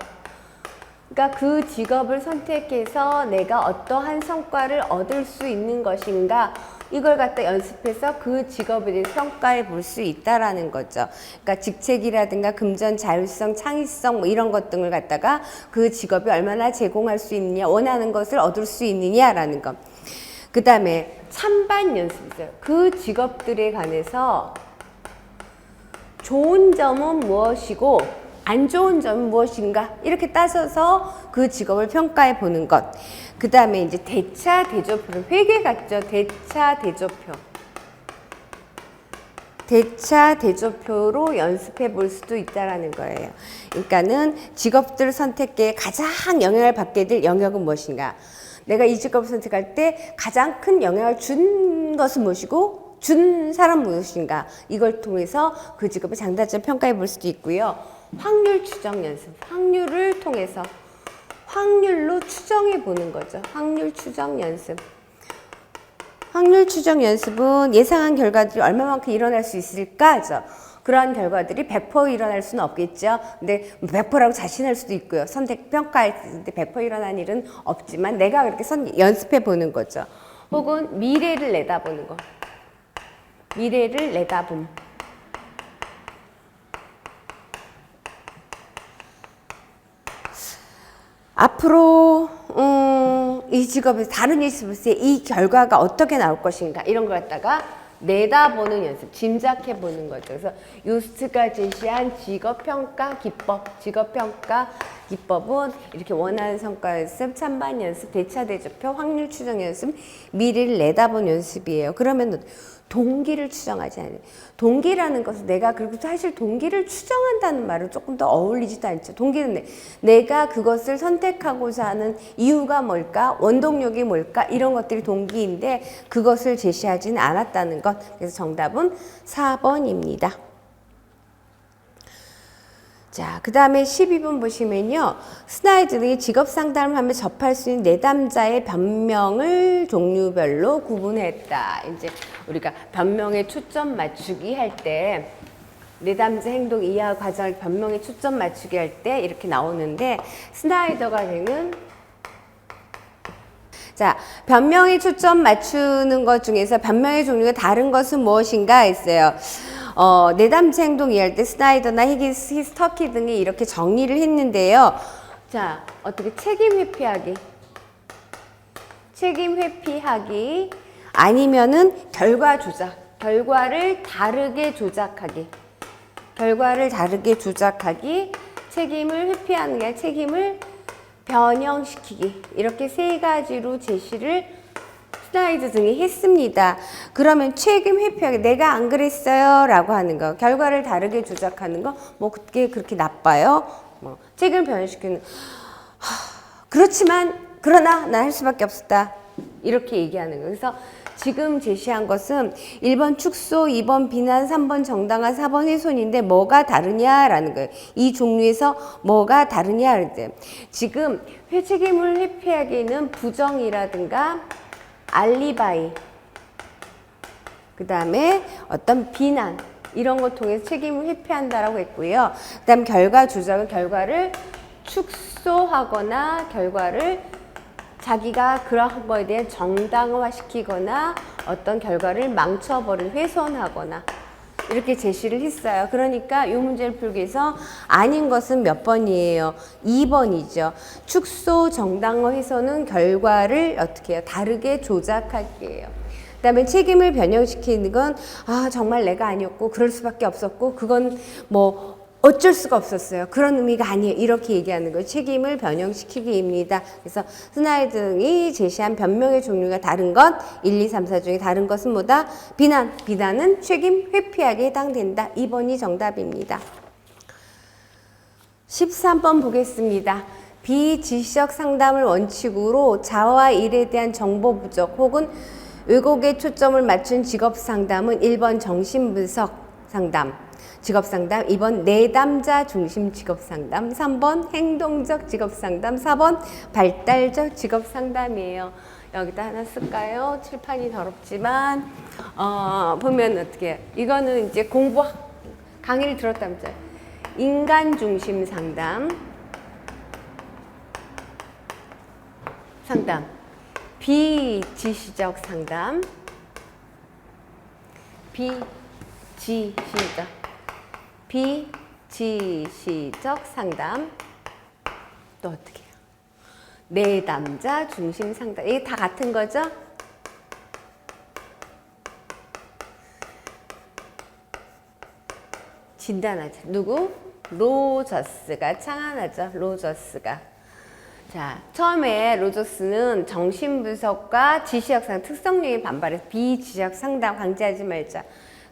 그러니까 그 직업을 선택해서 내가 어떠한 성과를 얻을 수 있는 것인가 이걸 갖다 연습해서 그 직업에 대해 평가해 볼 수 있다라는 거죠. 그러니까 직책이라든가 금전, 자율성, 창의성 뭐 이런 것 등을 갖다가 그 직업이 얼마나 제공할 수 있느냐, 원하는 것을 얻을 수 있느냐라는 것. 그 다음에 찬반 연습이 있어요. 그 직업들에 관해서 좋은 점은 무엇이고 안 좋은 점은 무엇인가 이렇게 따져서 그 직업을 평가해 보는 것. 그 다음에 이제 대차 대조표를 회계 같죠. 대차 대조표. 대차 대조표로 연습해 볼 수도 있다라는 거예요. 그러니까는 직업들 선택에 가장 영향을 받게 될 영역은 무엇인가? 내가 이 직업을 선택할 때 가장 큰 영향을 준 것은 무엇이고 준 사람은 무엇인가? 이걸 통해서 그 직업의 장단점 평가해 볼 수도 있고요. 확률 추정 연습. 확률을 통해서 확률로 추정해 보는 거죠. 확률 추정 연습. 확률 추정 연습은 예상한 결과들이 얼마만큼 일어날 수 있을까죠. 그러한 결과들이 100% 일어날 수는 없겠죠. 근데 100%라고 자신할 수도 있고요. 선택 평가할 때 100% 일어난 일은 없지만 내가 그렇게 연습해 보는 거죠. 혹은 미래를 내다보는 거. 미래를 내다봄. 앞으로 이 직업에서 다른 일 있을 때 이 결과가 어떻게 나올 것인가 이런 걸 갖다가 내다보는 연습, 짐작해 보는 거죠. 그래서 유스트가 제시한 직업평가 기법, 직업평가 기법은 이렇게 원하는 성과 연습, 찬반 연습, 대차 대조표, 확률 추정 연습, 미래를 내다보는 연습이에요. 그러면 동기를 추정하지 않아요. 동기라는 것은 내가 그리고 사실 동기를 추정한다는 말은 조금 더 어울리지도 않죠. 동기는 내가 그것을 선택하고자 하는 이유가 뭘까? 원동력이 뭘까? 이런 것들이 동기인데 그것을 제시하지는 않았다는 것. 그래서 정답은 4번입니다. 자, 그 다음에 12번 보시면요. 스나이드 등이 직업 상담을 하며 접할 수 있는 내담자의 변명을 종류별로 구분했다. 이제 우리가 변명에 초점 맞추기 할 때 내담자 행동 이해 과정의 변명에 초점 맞추기 할 때 이렇게 나오는데 스나이더가 되는 자, 변명에 초점 맞추는 것 중에서 변명의 종류가 다른 것은 무엇인가 했어요. 내담자 행동 이해할 때 스나이더나 히기스, 터키 등이 이렇게 정리를 했는데요. 자, 어떻게 책임 회피하기. 책임 회피하기. 아니면은 결과 조작. 결과를 다르게 조작하기. 결과를 다르게 조작하기. 책임을 회피하는 게 아니라 책임을 변형시키기. 이렇게 세 가지로 제시를 스나이드 등이 했습니다. 그러면 책임 회피하기, 내가 안 그랬어요 라고 하는 거, 결과를 다르게 조작하는 거, 뭐 그게 그렇게 나빠요? 뭐 책임을 변형시키는 그렇지만 그러나 난 할 수밖에 없었다 이렇게 얘기하는 거. 그래서 지금 제시한 것은 1번 축소, 2번 비난, 3번 정당화, 4번 훼손인데 뭐가 다르냐라는 거예요. 이 종류에서 뭐가 다르냐 할 때 지금 책임을 회피하기는 부정이라든가 알리바이, 그 다음에 어떤 비난 이런 것 통해서 책임을 회피한다라고 했고요. 그 다음 결과 조작은 결과를 축소하거나 결과를 자기가 그러한 거에 대한 정당화시키거나 어떤 결과를 망쳐버릴, 훼손하거나 이렇게 제시를 했어요. 그러니까 이 문제를 풀기 위해서 아닌 것은 몇 번이에요? 2번이죠. 축소, 정당화, 훼손은 결과를 어떻게 해요? 다르게 조작할게요. 그 다음에 책임을 변형시키는 건 정말 내가 아니었고 그럴 수밖에 없었고 그건 뭐 어쩔 수가 없었어요. 그런 의미가 아니에요. 이렇게 얘기하는 거예요. 책임을 변형시키기입니다. 그래서 스나이드 등이 제시한 변명의 종류가 다른 것 1, 2, 3, 4 중에 다른 것은 뭐다? 비난. 비난은 책임 회피하기에 해당된다. 2번이 정답입니다. 13번 보겠습니다. 비지시적 상담을 원칙으로 자와 일에 대한 정보 부족 혹은 왜곡에 초점을 맞춘 직업 상담은 1번 정신분석 상담, 직업상담, 2번 내담자 중심 직업상담, 3번 행동적 직업상담, 4번 발달적 직업상담이에요. 여기다 하나 쓸까요? 칠판이 더럽지만 보면 어떻게 해요? 이거는 이제 강의를 들었다면서요. 인간 중심 상담, 비지시적 상담, 비지시적 상담, 또 어떻게 해요? 내담자 중심 상담. 이게 다 같은 거죠? 진단하자. 누구? 로저스가 창안하죠. 로저스가. 자, 처음에 로저스는 정신분석과 지시학상 특성력에 반발해서 비지시학 상담 강제하지 말자.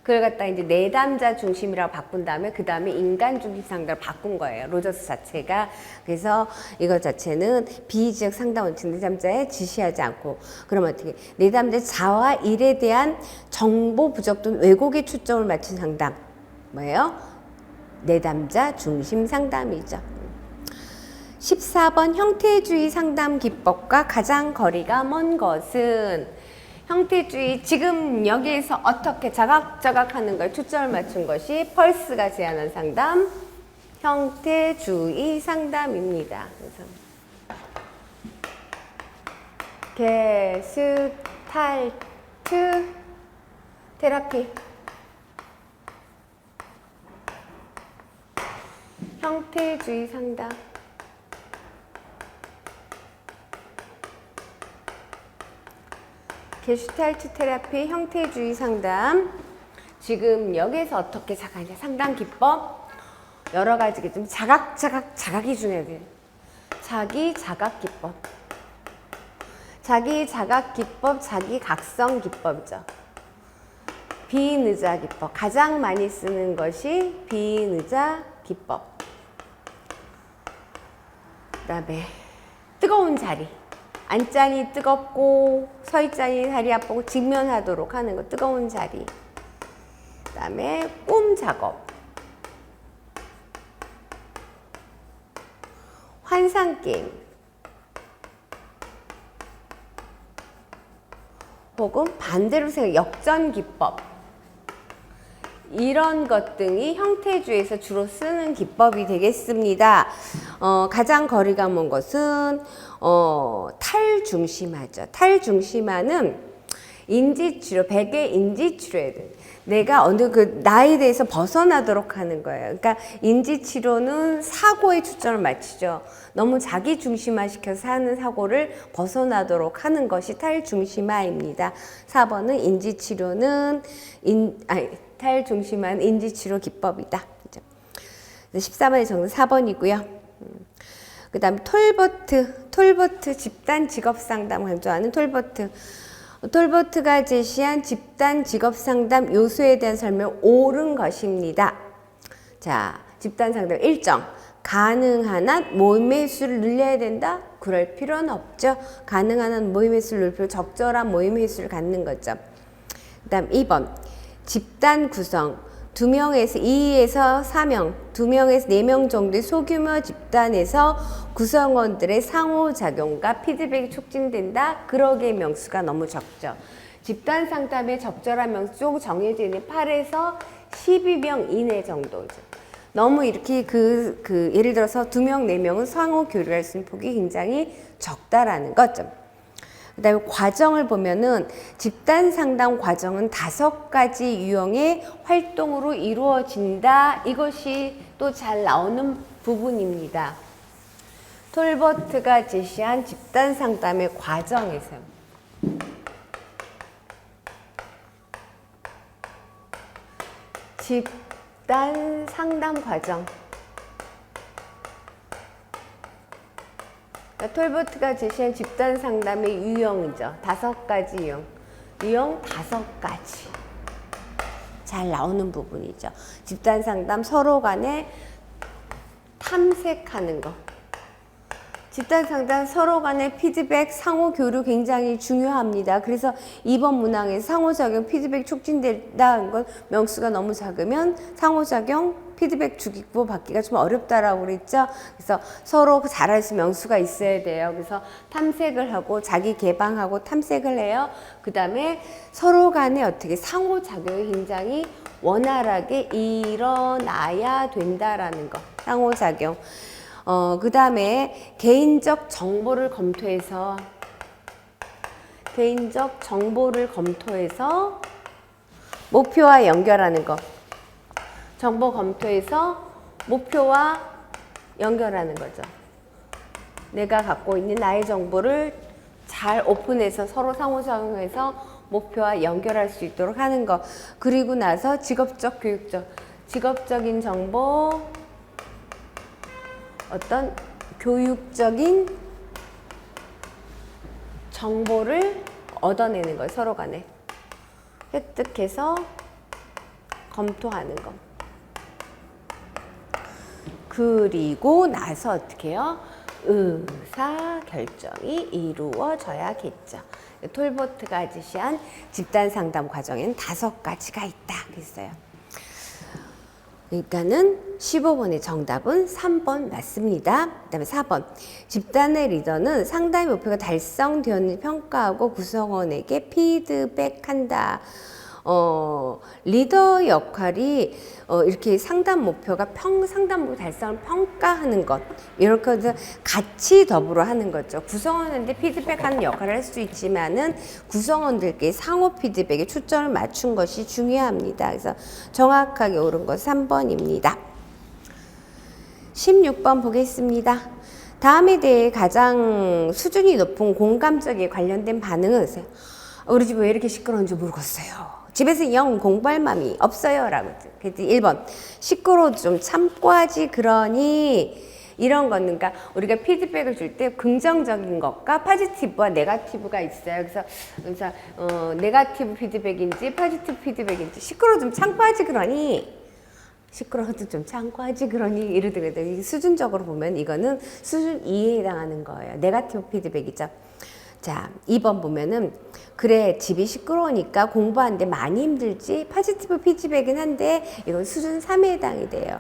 그걸 갖다 이제 내담자 중심이라고 바꾼 다음에 그 다음에 인간 중심 상담을 바꾼 거예요. 로저스 자체가. 그래서 이거 자체는 비지적 상담 원칙 내담자에 지시하지 않고 그러면 어떻게 내담자 자와 일에 대한 정보 부족 또는 왜곡에 초점을 맞춘 상담. 뭐예요? 내담자 중심 상담이죠. 14번 형태주의 상담 기법과 가장 거리가 먼 것은 형태주의, 지금 여기에서 어떻게 자각자각 하는 걸 초점을 맞춘 것이 펄스가 제안한 상담, 형태주의 상담입니다. 그래서 게스탈트 테라피, 형태주의 상담. 게슈탈트 테라피 형태주의 상담. 지금 여기에서 어떻게 자각하냐. 상담 기법 여러 가지가 좀 자각이 중요해야 돼요. 자기 자각 기법, 자기 자각 기법, 자기 각성 기법이죠. 비의자 기법 가장 많이 쓰는 것이 비의자 기법. 그다음에 뜨거운 자리. 앉자니 뜨겁고 서있자니 다리 아프고 직면하도록 하는 거 뜨거운 자리. 그 다음에 꿈 작업, 환상 게임, 혹은 반대로 생각 역전 기법. 이런 것 등이 형태주에서 주로 쓰는 기법이 되겠습니다. 가장 거리가 먼 것은 탈중심화죠. 탈중심화는 인지치료, 백의 인지치료에 대해 내가 어느 그 나에 대해서 벗어나도록 하는 거예요. 그러니까 인지치료는 사고에 초점을 맞추죠. 너무 자기 중심화 시켜서 하는 사고를 벗어나도록 하는 것이 탈중심화입니다. 4번은 인지치료는 탈중심한 인지치료 기법이다. 14번의 정답은 4번이고요. 그 다음에 톨버트 집단 직업 상담 강조하는 톨버트가 제시한 집단 직업 상담 요소에 대한 설명 옳은 것입니다. 자, 집단 상담 일정. 가능한 한 모임의 횟수를 늘려야 된다? 그럴 필요는 없죠. 가능한 한 모임의 횟수를 늘릴 필요, 적절한 모임의 횟수를 갖는 거죠. 그 다음 2번. 집단 구성. 2에서 4명, 2명에서 4명 정도의 소규모 집단에서 구성원들의 상호작용과 피드백이 촉진된다. 그러기에 명수가 너무 적죠. 집단 상담의 적절한 명수 쭉 정해져 있는 8에서 12명 이내 정도죠. 너무 이렇게 예를 들어서 2명, 4명은 상호 교류할 수 있는 폭이 굉장히 적다라는 거죠. 그 다음에 과정을 보면은 집단 상담 과정은 5가지 유형의 활동으로 이루어진다. 이것이 또 잘 나오는 부분입니다. 톨버트가 제시한 집단 상담의 과정에서 집단 상담 과정. 톨버트가 제시한 집단 상담의 유형이죠. 5가지 유형. 유형 5가지. 잘 나오는 부분이죠. 집단 상담 서로 간에 탐색하는 거. 집단 상담 서로 간의 피드백, 상호 교류 굉장히 중요합니다. 그래서 2번 문항에서 상호작용, 피드백 촉진된다는 건 명수가 너무 작으면 상호작용, 피드백 주기고 받기가 좀 어렵다라고 그랬죠. 그래서 서로 잘할 수 명수가 있어야 돼요. 그래서 탐색을 하고 자기 개방하고 탐색을 해요. 그 다음에 서로 간에 어떻게 상호작용이 굉장히 원활하게 일어나야 된다라는 거. 상호작용. 그 다음에 개인적 정보를 검토해서 목표와 연결하는 거. 정보 검토해서 목표와 연결하는 거죠. 내가 갖고 있는 나의 정보를 잘 오픈해서 서로 상호작용해서 목표와 연결할 수 있도록 하는 거. 그리고 나서 직업적인 정보, 어떤 교육적인 정보를 얻어내는 거예요. 서로 간에 획득해서 검토하는 거. 그리고 나서 어떻게 해요? 의사 결정이 이루어져야겠죠. 톨버트가 제시한 집단 상담 과정에는 5가지가 있다 그랬어요. 그러니까는 15번의 정답은 3번 맞습니다. 그 다음에 4번. 집단의 리더는 상담의 목표가 달성되었는지 평가하고 구성원에게 피드백한다. 리더 역할이 이렇게 상담 목표가 상담 목표 달성을 평가하는 것, 이렇게 해서 같이 더불어 하는 거죠. 구성원한테 피드백하는 역할을 할 수 있지만은 구성원들께 상호 피드백에 초점을 맞춘 것이 중요합니다. 그래서 정확하게 옳은 것 3번입니다. 16번 보겠습니다. 다음에 대해 가장 수준이 높은 공감적에 관련된 반응은 있어요. 우리 집 왜 이렇게 시끄러운지 모르겠어요. 집에서 영 공부할 맘이 없어요. 라고. 그래서 1번. 시끄러워도 좀 참고 하지, 그러니. 이런 거는, 그러니까 우리가 피드백을 줄 때 긍정적인 것과 포지티브와 네거티브가 있어요. 그래서 네거티브 피드백인지 포지티브 피드백인지, 시끄러워도 좀 참고 하지, 그러니. 시끄러워도 좀 참고 하지, 그러니. 이러더라고요. 수준적으로 보면 이거는 수준 2에 해당하는 거예요. 네거티브 피드백이죠. 자, 2번 보면은, 그래, 집이 시끄러우니까 공부하는데 많이 힘들지. 포지티브 피드백은 한데 이건 수준 3에 해당이 돼요.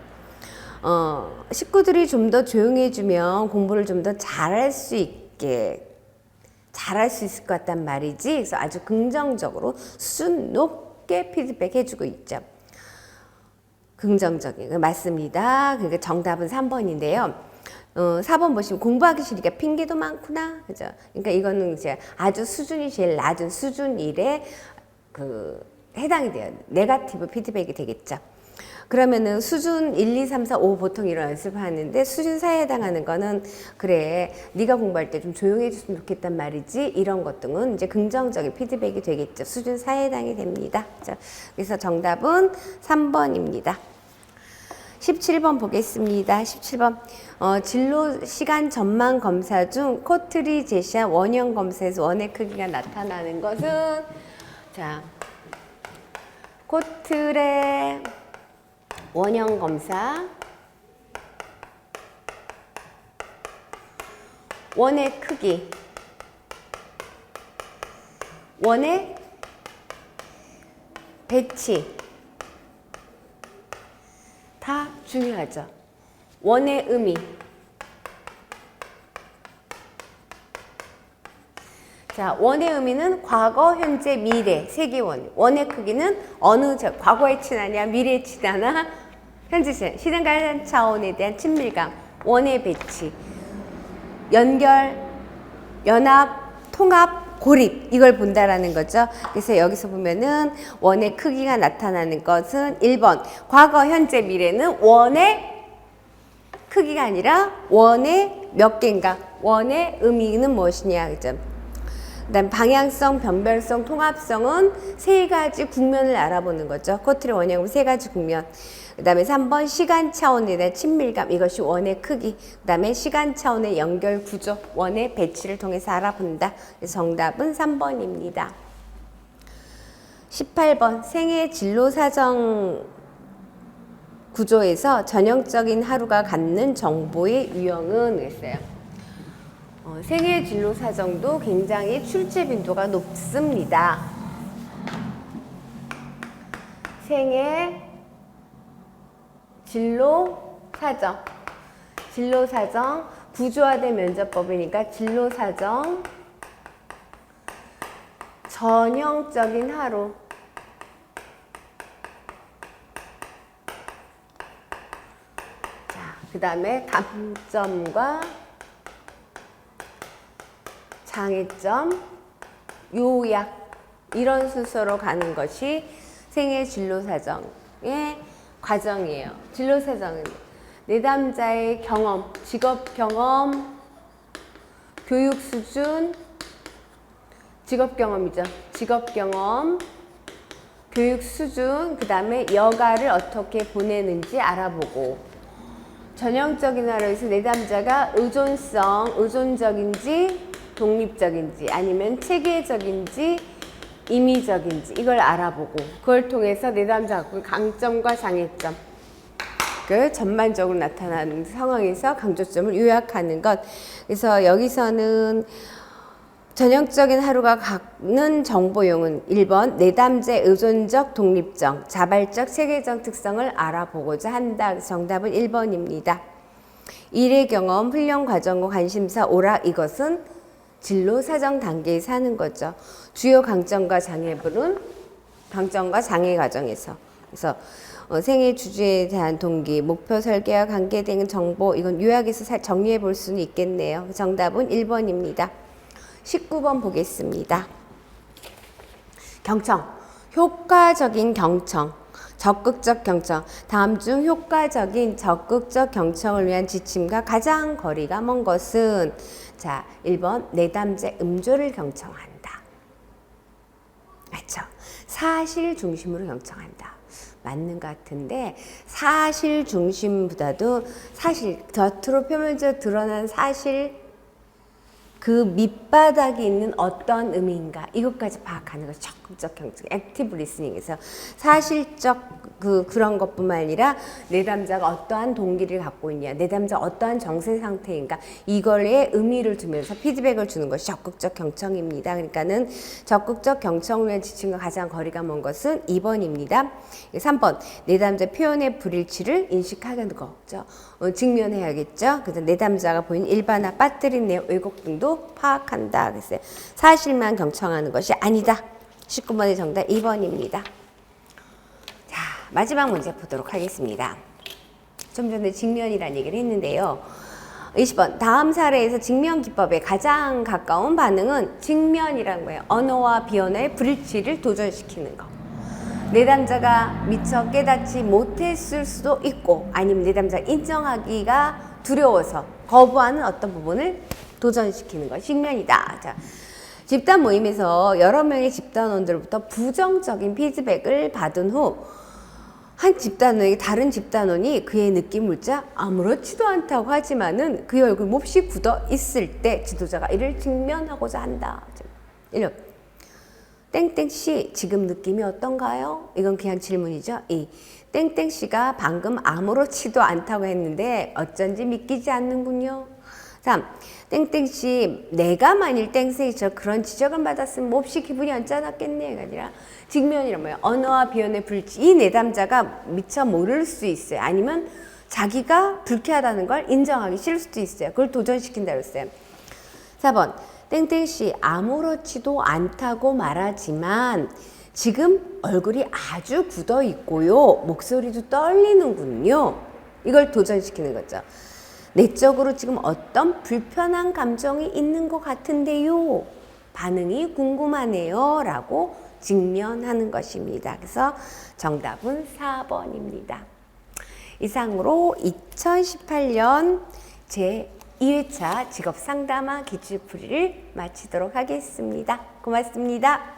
식구들이 좀 더 조용해지면 공부를 좀 더 잘할 수 있을 것 같단 말이지. 그래서 아주 긍정적으로 수준 높게 피드백 해주고 있죠. 긍정적인, 맞습니다. 그러니까 정답은 3번인데요. 4번 보시면 공부하기 싫으니까 핑계도 많구나. 그죠? 그러니까 이거는 이제 아주 수준이 제일 낮은 수준 1에 해당이 돼요. 네거티브 피드백이 되겠죠. 그러면은 수준 1, 2, 3, 4, 5 보통 이런 연습을 하는데 수준 4에 해당하는 거는 그래, 네가 공부할 때 좀 조용해 줬으면 좋겠단 말이지. 이런 것들은 이제 긍정적인 피드백이 되겠죠. 수준 4에 해당이 됩니다. 그죠? 그래서 정답은 3번입니다. 17번 보겠습니다. 17번. 진로 시간 전망 검사 중 코틀이 제시한 원형 검사에서 원의 크기가 나타나는 것은, 자, 코틀의 원형 검사, 원의 크기, 원의 배치, 다 중요하죠. 원의 의미. 자, 원의 의미는 과거, 현재, 미래, 세 개 원. 원의 크기는 과거에 친하냐, 미래에 친하나, 현재 친하냐, 시간 차원에 대한 친밀감, 원의 배치, 연결, 연합, 통합, 고립, 이걸 본다라는 거죠. 그래서 여기서 보면은 원의 크기가 나타나는 것은 1번, 과거, 현재, 미래는 원의 크기가 아니라 원의 몇 개인가, 원의 의미는 무엇이냐, 그죠? 그 다음 방향성, 변별성, 통합성은 세 가지 국면을 알아보는 거죠. 코틀의 원형은 세 가지 국면. 그 다음에 3번 시간 차원에 대한 친밀감, 이것이 원의 크기. 그 다음에 시간 차원의 연결 구조, 원의 배치를 통해서 알아본다. 그래서 정답은 3번입니다. 18번 생애 진로 사정 구조에서 전형적인 하루가 갖는 정보의 유형은 했어요. 생애 진로 사정도 굉장히 출제 빈도가 높습니다. 생애 진로 사정, 진로 사정 구조화된 면접법이니까 진로 사정 전형적인 하루. 자, 그 다음에 감점과 장애점, 요약, 이런 순서로 가는 것이 생애 진로 사정의 과정이에요. 진로 사정은 내담자의 경험, 직업 경험, 교육 수준, 직업 경험이죠. 직업 경험, 교육 수준, 그 다음에 여가를 어떻게 보내는지 알아보고, 전형적인 하루에서 내담자가 의존적인지 독립적인지 아니면 체계적인지 임의적인지 이걸 알아보고 그걸 통해서 내담자 갖고 강점과 장애점 그 전반적으로 나타나는 상황에서 강조점을 요약하는 것. 그래서 여기서는 전형적인 하루가 갖는 정보용은 1번 내담자의 의존적, 독립적, 자발적, 체계적 특성을 알아보고자 한다. 정답은 1번입니다. 일의 경험, 훈련 과정과 관심사, 오락 이것은 진로 사정 단계에 사는 거죠. 주요 강점과 장애물은 강점과 장애 과정에서. 그래서 생애 주제에 대한 동기, 목표 설계와 관계된 정보 이건 요약해서 정리해 볼 수는 있겠네요. 정답은 1번입니다. 19번 보겠습니다. 경청, 효과적인 경청, 적극적 경청. 다음 중 효과적인 적극적 경청을 위한 지침과 가장 거리가 먼 것은 자, 1번 내담자 음조를 경청한다. 맞죠? 사실 중심으로 경청한다. 맞는 것 같은데 사실 중심보다도 사실 겉으로 표면적으로 드러난 사실 그 밑바닥에 있는 어떤 의미인가 이것까지 파악하는 것이 적극적 경청, 액티브 리스닝에서 사실적 그런 것뿐만 아니라 내담자가 어떠한 동기를 갖고 있냐, 내담자가 어떠한 정세 상태인가 이걸에 의미를 두면서 피드백을 주는 것이 적극적 경청입니다. 그러니까는 적극적 경청을 위한 지침과 가장 거리가 먼 것은 2번입니다. 3번 내담자 표현의 불일치를 인식하는 거죠. 직면해야겠죠. 그래서 내담자가 보이는 일반화, 빠뜨린 내용, 왜곡 등도 파악한다. 그랬어요. 사실만 경청하는 것이 아니다. 19번의 정답 2번입니다. 자, 마지막 문제 보도록 하겠습니다. 좀 전에 직면이라는 얘기를 했는데요. 20번 다음 사례에서 직면 기법에 가장 가까운 반응은 직면이라는 거예요. 언어와 비언어의 불일치를 도전시키는 거. 내담자가 미처 깨닫지 못했을 수도 있고 아니면 내담자가 인정하기가 두려워서 거부하는 어떤 부분을 도전시키는 것, 직면이다. 자, 집단 모임에서 여러 명의 집단원들로부터 부정적인 피드백을 받은 후 한 집단원에게 다른 집단원이 그의 느낌 물자 아무렇지도 않다고 하지만은 그의 얼굴 몹시 굳어 있을 때 지도자가 이를 직면하고자 한다. 이렇게 땡땡씨 지금 느낌이 어떤가요? 이건 그냥 질문이죠. 이 땡땡씨가 방금 아무렇지도 않다고 했는데 어쩐지 믿기지 않는군요. 3. 땡땡씨 내가 만일 땡땡씨처럼 그런 지적을 받았으면 몹시 기분이 언짢았겠네가 아니라 직면이란 뭐예요? 언어와 비언어의 불일치. 이 내담자가 미처 모를 수 있어요. 아니면 자기가 불쾌하다는 걸 인정하기 싫을 수도 있어요. 그걸 도전시킨다고 했어요. 4번 땡땡씨 아무렇지도 않다고 말하지만 지금 얼굴이 아주 굳어 있고요. 목소리도 떨리는군요. 이걸 도전시키는 거죠. 내적으로 지금 어떤 불편한 감정이 있는 것 같은데요. 반응이 궁금하네요. 라고 직면하는 것입니다. 그래서 정답은 4번입니다. 이상으로 2018년 제2회차 직업상담화 기출풀이를 마치도록 하겠습니다. 고맙습니다.